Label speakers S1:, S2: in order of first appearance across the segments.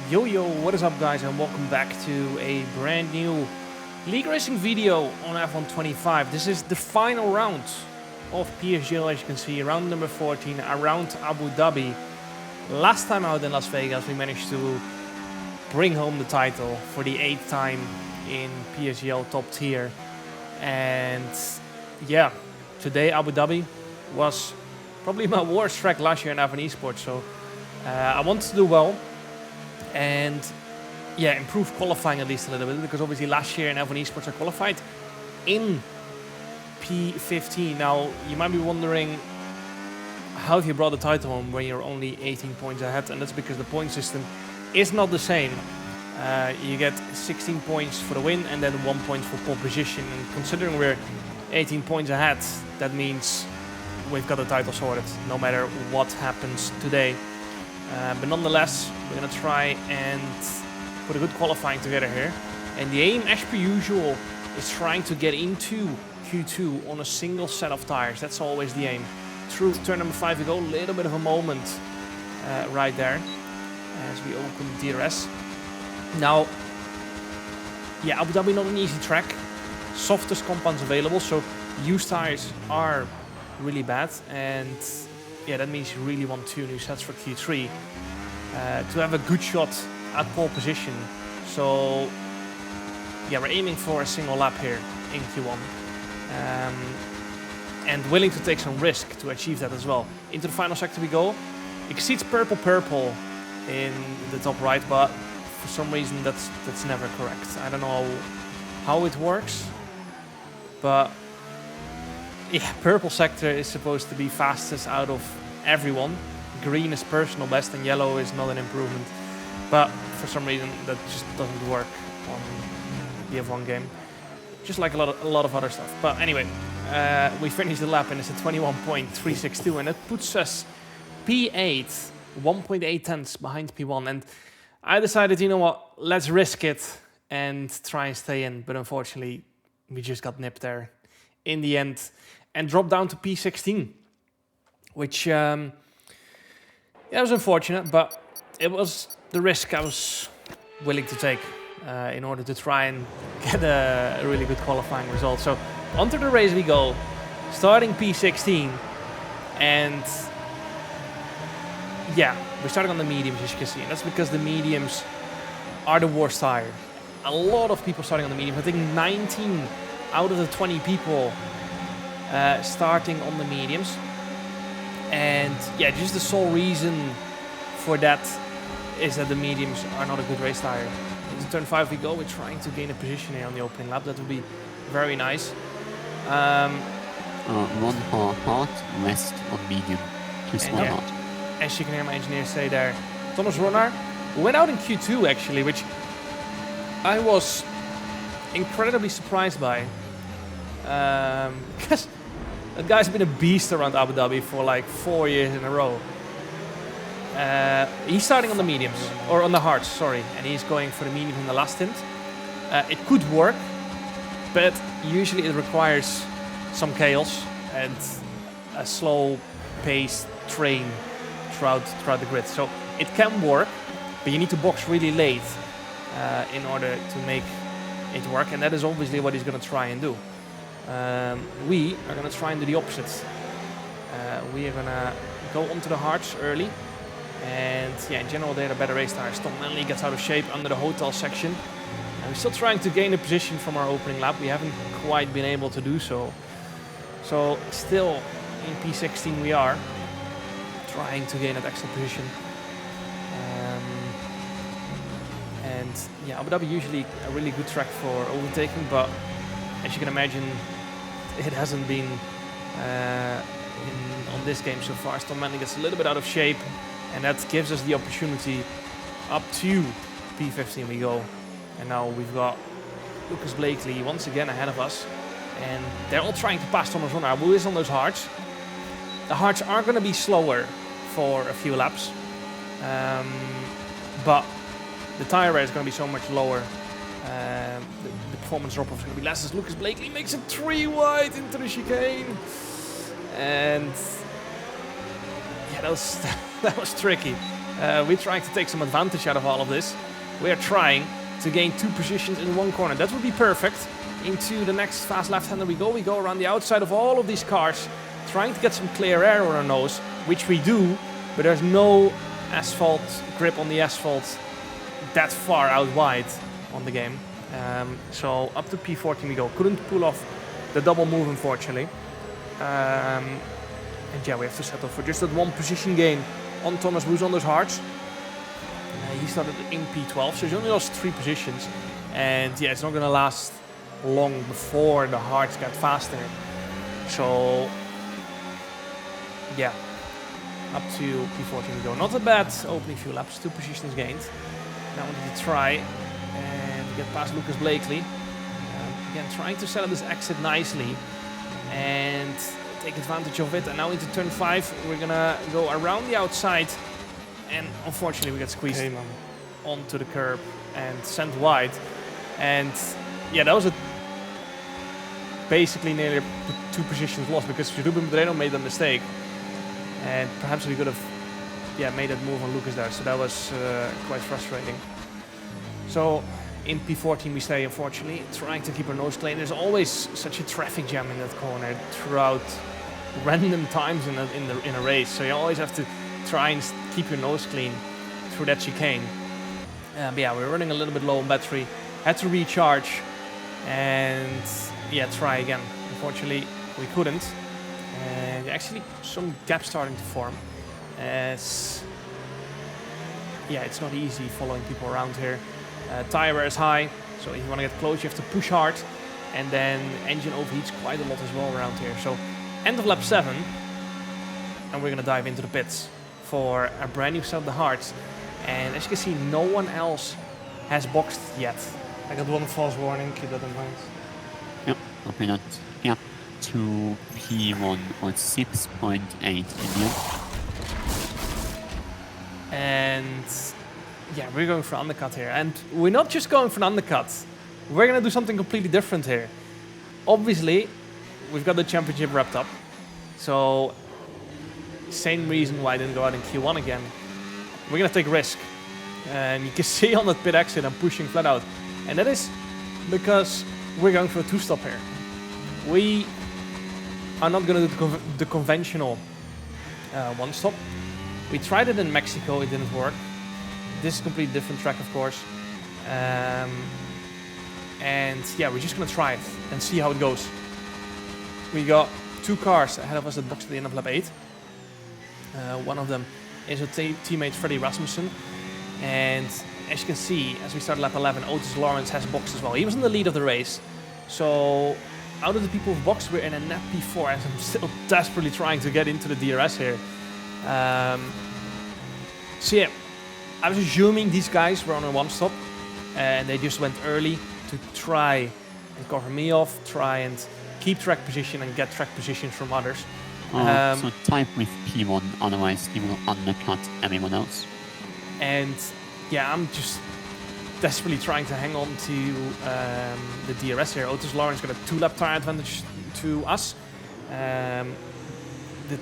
S1: Yo, what is up guys, and welcome back to a brand new League Racing video on F1 25. This is the final round of PSGL, as you can see, round number 14, around Abu Dhabi. Last time out in Las Vegas, we managed to bring home the title for the 8th time in PSGL top tier. And yeah, today Abu Dhabi was probably my worst track last year in F1 Esports, so I wanted to do well. And yeah, improve qualifying at least a little bit, because obviously last year in F1 Esports I qualified in P15. Now you might be wondering, how have you brought the title home when you're only 18 points ahead? And that's because the point system is not the same. You get 16 points for the win and then 1 point for pole position. And considering we're 18 points ahead, that means we've got the title sorted no matter what happens today. But nonetheless, we're going to try and put a good qualifying together here. And the aim, as per usual, is trying to get into Q2 on a single set of tires. That's always the aim. Through turn number 5 we go, a little bit of a moment right there as we open DRS. Now, yeah, Abu Dhabi not an easy track. Softest compounds available, so used tires are really bad. And yeah, that means you really want 2 new sets for Q3 to have a good shot at pole position. So yeah, we're aiming for a single lap here in Q1, and willing to take some risk to achieve that as well. Into the final sector we go. Exceeds purple in the top right, but for some reason that's never correct. I don't know how it works, but yeah, purple sector is supposed to be fastest out of everyone. Green is personal best and yellow is not an improvement. But for some reason that just doesn't work on the F1 game. Just like a lot of other stuff. But anyway, we finished the lap and it's a 21.362, and it puts us P8, 1.8 tenths behind P1. And I decided, you know what, let's risk it and try and stay in. But unfortunately, we just got nipped there in the end and dropped down to P16. Which, yeah, it was unfortunate, but it was the risk I was willing to take in order to try and get a really good qualifying result. So, onto the race we go, starting P16, and yeah, we're starting on the mediums, as you can see, and that's because the mediums are the worst tire. A lot of people starting on the mediums. I think 19 out of the 20 people starting on the mediums. And yeah, just the sole reason for that is that the mediums are not a good race tire. Into turn 5 we go. We're trying to gain a position here on the opening lap. That would be very nice.
S2: 1 hard, rest on medium. Just 1 hard.
S1: As you can hear my engineer say there, Thomas Ronnar went out in Q2 actually, which I was incredibly surprised by. Because that guy's been a beast around Abu Dhabi for like 4 years in a row. He's starting on the mediums, or on the hards, sorry, and he's going for the mediums in the last stint. It could work, but usually it requires some chaos and a slow-paced train throughout the grid. So it can work, but you need to box really late in order to make it work, and that is obviously what he's going to try and do. We are going to try and do the opposite. We are going to go onto the hards early. And yeah, in general they're the better race tires. Tom Manley gets out of shape under the hotel section. And we're still trying to gain a position from our opening lap. We haven't quite been able to do so. So still in P16 we are trying to gain that extra position. And yeah, Abu Dhabi usually a really good track for overtaking, but as you can imagine, it hasn't been on this game so far. Tom Manley gets a little bit out of shape, and that gives us the opportunity up to P15 we go. And now we've got Lucas Blakely once again ahead of us, and they're all trying to pass Thomas Ronnar, who is on those hards. The hards are going to be slower for a few laps, but the tire wear is going to be so much lower. The performance drop-off is going to be less as Lucas Blakely makes it 3 wide into the chicane. And yeah, that was tricky. We're trying to take some advantage out of all of this. We are trying to gain 2 positions in one corner. That would be perfect. Into the next fast left-hander we go. We go around the outside of all of these cars, trying to get some clear air on our nose, which we do, but there's no asphalt grip on the asphalt that far out wide on the game. So up to P14 we go. Couldn't pull off the double move, unfortunately. And yeah, we have to settle for just that 1 position gain on Thomas Bouzonder's Hearts. He started in P12, so he's only lost 3 positions. And yeah, it's not going to last long before the Hearts get faster. So yeah, up to P14 we go. Not a bad opening few laps, 2 positions gained. Now we need to try and get past Lucas Blakely. Again, trying to set up this exit nicely and take advantage of it. And now into turn 5, we're gonna go around the outside, and unfortunately we get squeezed onto the curb and sent wide. And yeah, that was basically nearly 2 positions lost because Ruben Pedrero made a mistake, and perhaps we could have made that move on Lucas there. So that was quite frustrating. So in P14 we stay, unfortunately, trying to keep our nose clean. There's always such a traffic jam in that corner throughout random times in a race. So you always have to try and keep your nose clean through that chicane. But yeah, we're running a little bit low on battery. Had to recharge and try again. Unfortunately, we couldn't. And actually, some gaps starting to form. As it's not easy following people around here. Tire wear is high, so if you want to get close, you have to push hard. And then engine overheats quite a lot as well around here. So end of lap 7, and we're going to dive into the pits for a brand new set of the Hearts. And as you can see, no one else has boxed yet. I got 1 false warning, keep that in mind.
S2: Yep, copy that. Yeah, to P1 on 6.8 India.
S1: And yeah, we're going for undercut here. And we're not just going for an undercut. We're going to do something completely different here. Obviously, we've got the championship wrapped up. So, same reason why I didn't go out in Q1 again. We're going to take a risk. And you can see on that pit exit, I'm pushing flat out. And that is because we're going for a 2-stop here. We are not going to do the conventional 1-stop. We tried it in Mexico, it didn't work. This is a completely different track, of course. And yeah, we're just going to try it and see how it goes. We got 2 cars ahead of us that boxed at the end of lap 8. One of them is a teammate, Freddie Rasmussen. And as you can see, as we start lap 11, Otis Lawrence has boxed as well. He was in the lead of the race. So out of the people who've boxed, we're in a net P4, as I'm still desperately trying to get into the DRS here. So yeah, I was assuming these guys were on a 1-stop, and they just went early to try and cover me off, try and keep track position and get track positions from others.
S2: So type with P1, otherwise he will undercut everyone else.
S1: And yeah, I'm just desperately trying to hang on to the DRS here. Otis Lawrence got a 2-lap tire advantage to us. The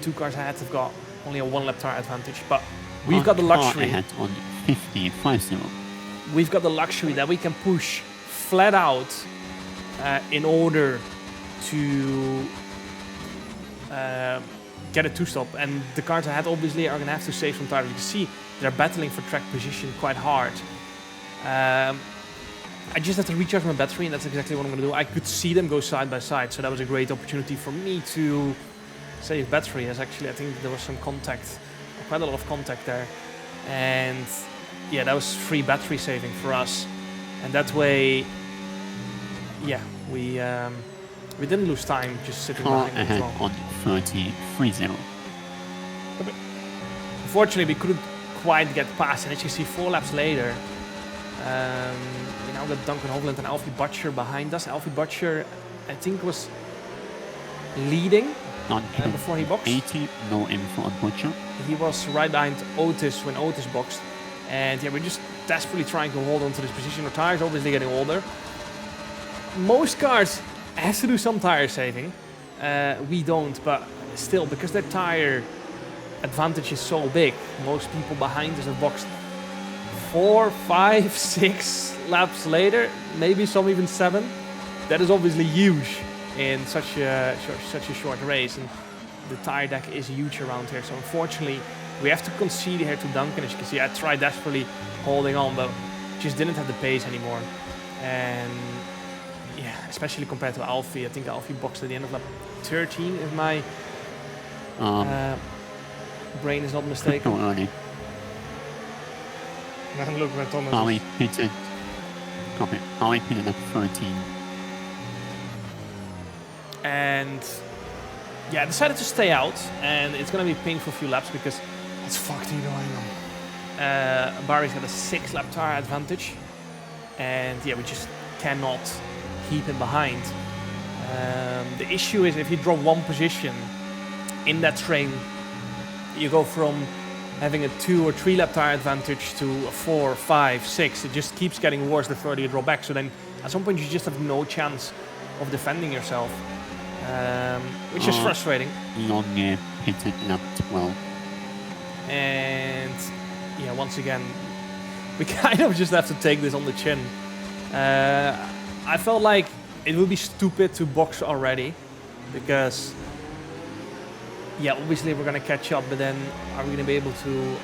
S1: 2 cars ahead have got only a 1-lap tire advantage, but we've got the luxury.
S2: Ahead on 50.50.
S1: We've got the luxury that we can push flat out in order to get a 2-stop. And the cars ahead obviously are going to have to save some tires. You can see they're battling for track position quite hard. I just have to recharge my battery, and that's exactly what I'm going to do. I could see them go side by side, so that was a great opportunity for me to save battery, as actually I think there was some contact, quite a lot of contact there. And yeah, that was free battery saving for us. And that way, yeah, we didn't lose time just sitting behind them as well.
S2: On 30.30.
S1: Unfortunately, we couldn't quite get past, and as you see 4 laps later, we now got Duncan Hovland and Alfie Butcher behind us. Alfie Butcher, I think, was leading before he boxed.
S2: 80, no info on Butcher.
S1: He was right behind Otis when Otis boxed. And yeah, we're just desperately trying to hold on to this position. Our tires obviously getting older. Most cars has to do some tire saving. We don't, but still, because their tire advantage is so big. Most people behind us have boxed 4, 5, 6 laps later, maybe some even 7. That is obviously huge in such a short race, and the tire deck is huge around here. So unfortunately, we have to concede here to Duncan. As you can see, I tried desperately holding on, but just didn't have the pace anymore. And yeah, especially compared to Alfie. I think Alfie boxed at the end of lap 13, if my brain is not mistaken.
S2: Early.
S1: And look where Thomas
S2: Ali pitted. Copy. Ali pitted at 13.
S1: And yeah, I decided to stay out, and it's gonna be a painful few laps because what's fucked he going on? Barry's got a 6 lap tire advantage, and yeah, we just cannot keep him behind. The issue is if you drop 1 position in that train, you go from having a 2 or 3 lap tire advantage to a 4, 5, 6. It just keeps getting worse the further you drop back. So then at some point you just have no chance of defending yourself, which is frustrating.
S2: Long pitted lap 12.
S1: And yeah, once again, we kind of just have to take this on the chin. I felt like it would be stupid to box already, because yeah, obviously we're gonna catch up, but then are we gonna be able to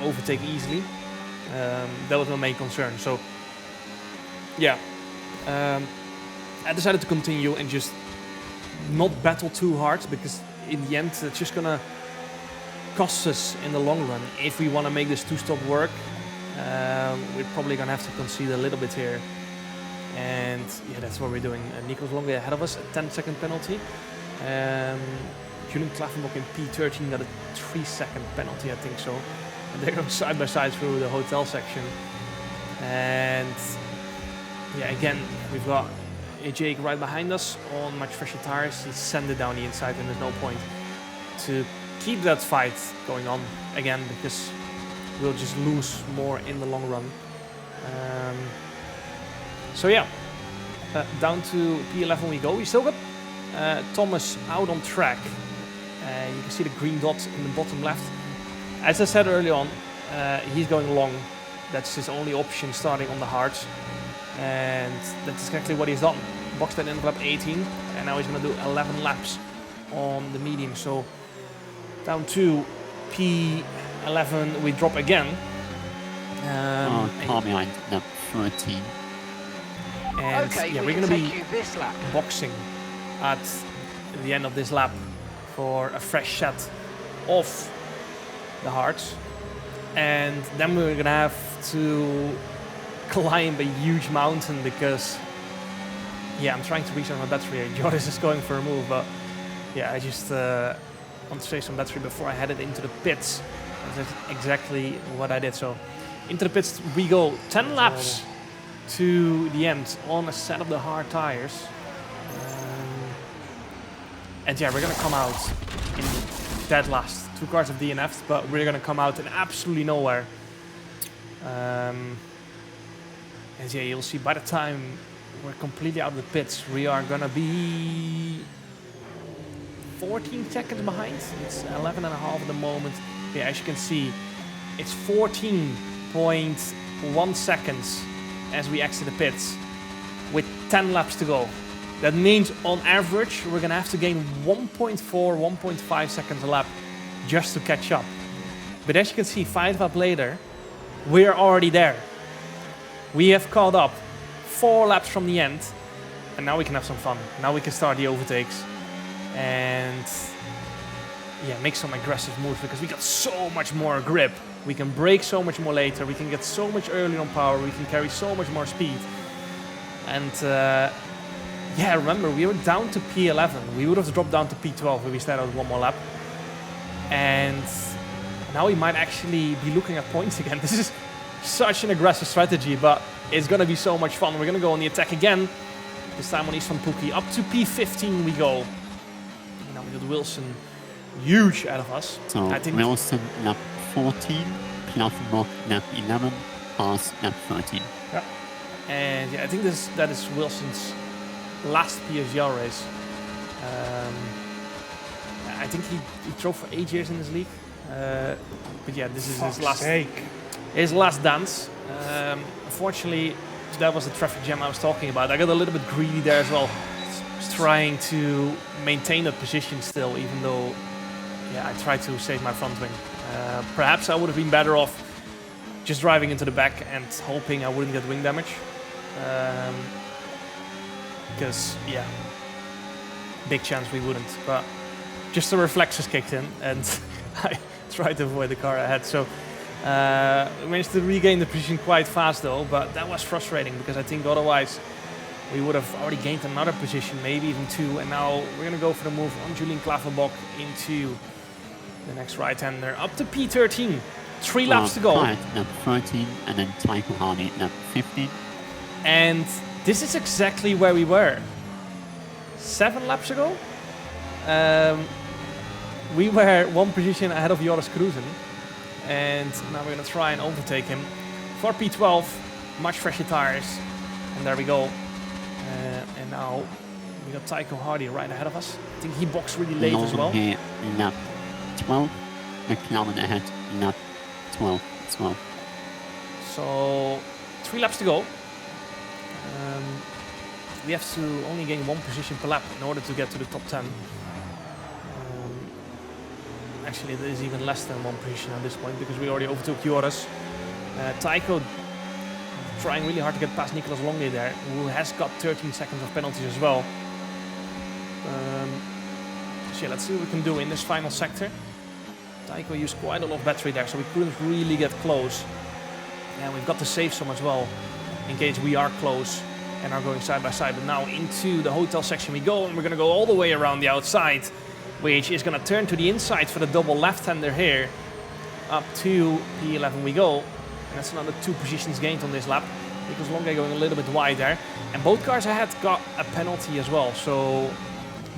S1: overtake easily? That was my main concern. So yeah, I decided to continue and just not battle too hard, because in the end it's just gonna cost us in the long run. If we want to make this 2-stop work, we're probably gonna have to concede a little bit here. And yeah, that's what we're doing. Nico's Longe ahead of us, a 10-second penalty. Julian Klaffenbach in P13 got a 3-second penalty, I think so. And they go side by side through the hotel section. And yeah, again, we've got Jake right behind us on much fresher tires. He sent it down the inside, and there's no point to keep that fight going on again, because we'll just lose more in the long run. So yeah, down to P11 we go. We still got Thomas out on track. You can see the green dot in the bottom left. As I said early on, he's going long. That's his only option starting on the hards. And that's exactly what he's done. Boxed at end of lap 18, and now he's going to do 11 laps on the medium. So down to P11 we drop again.
S2: Car behind lap 13.
S1: And
S3: okay,
S1: yeah, we're going to be
S3: this lap.
S1: boxing at the end of this lap for a fresh set of the hards. And then we're going to have to climb a huge mountain, because yeah, I'm trying to recharge my battery here. Joris is going for a move, but yeah, I just want to save some battery before I headed into the pits. That's exactly what I did. So into the pits we go. 10 laps to the end on a set of the hard tires. And yeah, we're gonna come out in dead last. 2 cars have DNF'd, but we're gonna come out in absolutely nowhere. And yeah, you'll see by the time we're completely out of the pits, we are gonna be 14 seconds behind. It's 11 and a half at the moment. Yeah, as you can see, it's 14.1 seconds as we exit the pits with 10 laps to go. That means on average, we're gonna have to gain 1.4, 1.5 seconds a lap just to catch up. But as you can see, 5 laps later, we're already there. We have caught up 4 laps from the end, and now we can have some fun. Now we can start the overtakes and yeah, make some aggressive moves, because we got so much more grip. We can brake so much more later. We can get so much earlier on power. We can carry so much more speed. And yeah, remember, we were down to P11. We would have dropped down to P12 if we stayed out 1 more lap. And now we might actually be looking at points again. This is such an aggressive strategy, but it's going to be so much fun. We're going to go on the attack again. This time on East Van Pookie. Up to P15 we go. And now we got Wilson huge out of us.
S2: So
S1: I think
S2: Wilson lap 14, Klaffenbach lap 11, Haas lap 13.
S1: Yeah. And yeah, I think that is Wilson's last PSGL race. I think he drove for 8 years in this league. But yeah, this is
S3: Fuck's sake.
S1: his last dance. Unfortunately, that was the traffic jam I was talking about. I got a little bit greedy there as well, trying to maintain that position still, even though, yeah, I tried to save my front wing. Perhaps I would have been better off just driving into the back and hoping I wouldn't get wing damage. Because, yeah, big chance we wouldn't. But just the reflexes kicked in, and I tried to avoid the car ahead. So we managed to regain the position quite fast, though. But that was frustrating, because I think otherwise we would have already gained another position, maybe even two. And now we're going to go for the move on Julian Klavenbok into the next right-hander. Up to P13. 3 laps to go.
S2: Right, number 13, and then Tycho Hardy, number 15.
S1: And this is exactly where we were 7 laps ago. We were 1 position ahead of Joris Cruzen, and now we're going to try and overtake him for P12. Much fresher tires, and there we go. And now we got Tycho Hardy right ahead of us. I think he boxed really late as well.
S2: Here, lap 12. McLaren ahead, lap 12 as well.
S1: So 3 laps to go. We have to only gain 1 position per lap in order to get to the top 10. Actually, there is even less than 1 position at this point, because we already overtook Joris. Tycho trying really hard to get past Nicolas Longley there, who has got 13 seconds of penalties as well. So yeah, let's see what we can do in this final sector. Tycho used quite a lot of battery there, so we couldn't really get close. And we've got to save some as well, in case we are close and are going side by side. But now into the hotel section we go, and we're going to go all the way around the outside, which is going to turn to the inside for the double left-hander here. Up to P11 we go. And that's another 2 positions gained on this lap, because Longley going a little bit wide there. And both cars ahead got a penalty as well. So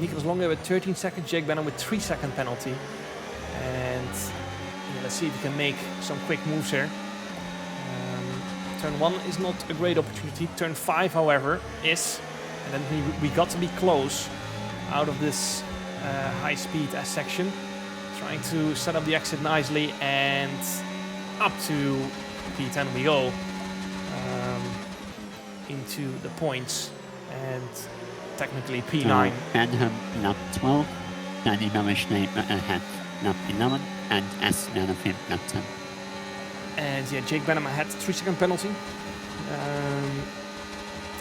S1: Nicolas Longley with 13 seconds, Jake Benham with 3-second penalty. And yeah, let's see if we can make some quick moves here. Turn 1 is not a great opportunity. Turn 5, however, is. And then we got to be close out of this high-speed S section. Trying to set up the exit nicely, and up to P10 we go. Into the points, and technically P9.
S2: Benham, lap 12. Danny Marishney ahead, lap 11. And S. Benefit, lap 10.
S1: And yeah, Jake Benham had 3-second penalty.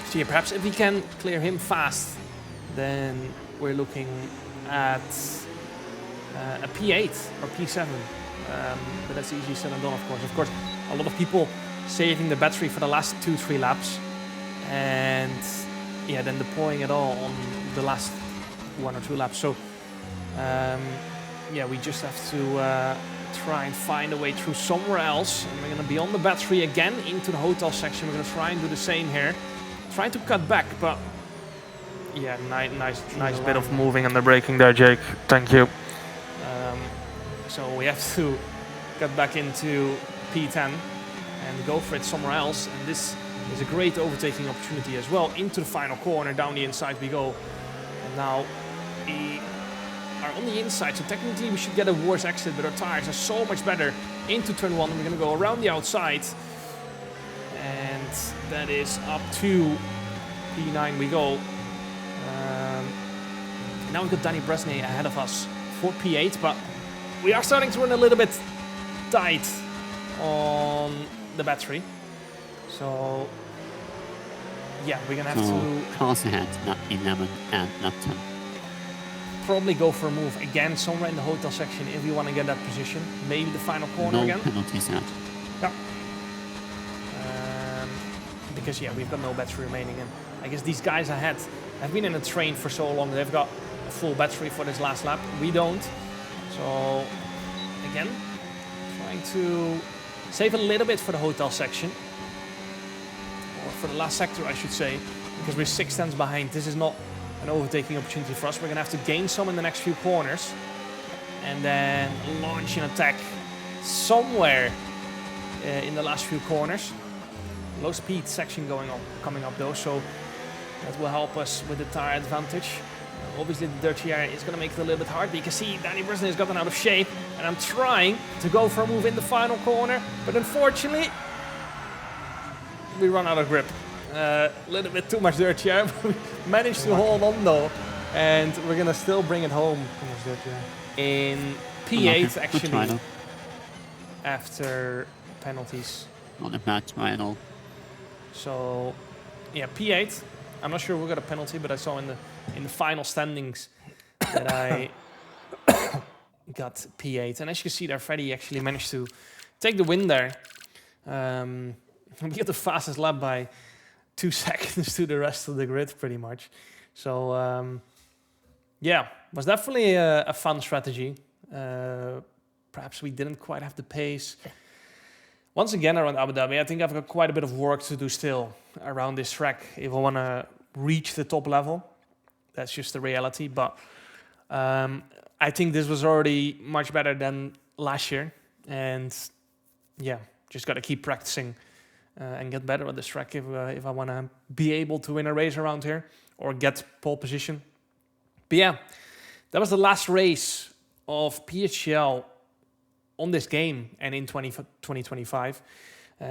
S1: So yeah, perhaps if we can clear him fast, then we're looking at a P8 or P7. But that's easily said and done, of course. Of course, a lot of people saving the battery for the last 2-3 laps, and yeah, then deploying it all on the last 1 or 2 laps. So yeah, we just have to try and find a way through somewhere else. And we're going to be on the battery again into the hotel section. We're going to try and do the same here. Trying to cut back, but yeah, nice bit of moving and the braking there, Jake. Thank you. So we have to cut back into P10 and go for it somewhere else. And this is a great overtaking opportunity as well. Into the final corner, down the inside we go. And now we are on the inside, so technically we should get a worse exit, but our tires are so much better. Into turn 1, we're going to go around the outside, and that is up to P9 we go. Now we've got Danny Bresnay ahead of us for P8, but we are starting to run a little bit tight on the battery. So yeah, we're going to have to
S2: cars ahead, lap 11 and lap 10.
S1: Probably go for a move again somewhere in the hotel section if we want to get that position. Maybe the final corner again.
S2: No penalties out.
S1: Yeah. Because yeah, we've got no battery remaining, and I guess these guys ahead have been in a train for so long. They've got a full battery for this last lap. We don't. So again, trying to save a little bit for the hotel section, or for the last sector, I should say, because we're 6 tenths behind. This is not an overtaking opportunity for us. We're going to have to gain some in the next few corners, and then launch an attack somewhere in the last few corners. Low speed section coming up though, so that will help us with the tire advantage. Obviously, the dirty area is going to make it a little bit hard. But you can see Danny Brisson has gotten out of shape. And I'm trying to go for a move in the final corner. But unfortunately, we run out of grip. A little bit too much dirty area. But we managed to hold on though. And we're going to still bring it home in P8 actually. After penalties.
S2: Not a bad final.
S1: So, yeah, P8. I'm not sure who got a penalty, but I saw in the final standings that I got P8. And as you can see there, Freddie actually managed to take the win there. We got the fastest lap by 2 seconds to the rest of the grid, pretty much. So, yeah, was definitely a fun strategy. Perhaps we didn't quite have the pace. Once again, around Abu Dhabi, I think I've got quite a bit of work to do still around this track if I want to reach the top level. That's just the reality. But I think this was already much better than last year. And yeah, just got to keep practicing and get better at this track if I want to be able to win a race around here or get pole position. But yeah, that was the last race of PSGL on this game and in 2025.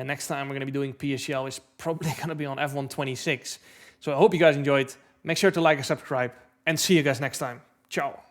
S1: Next time we're going to be doing PSGL is probably going to be on F1 26. So I hope you guys enjoyed. Make sure to like and subscribe and see you guys next time. Ciao.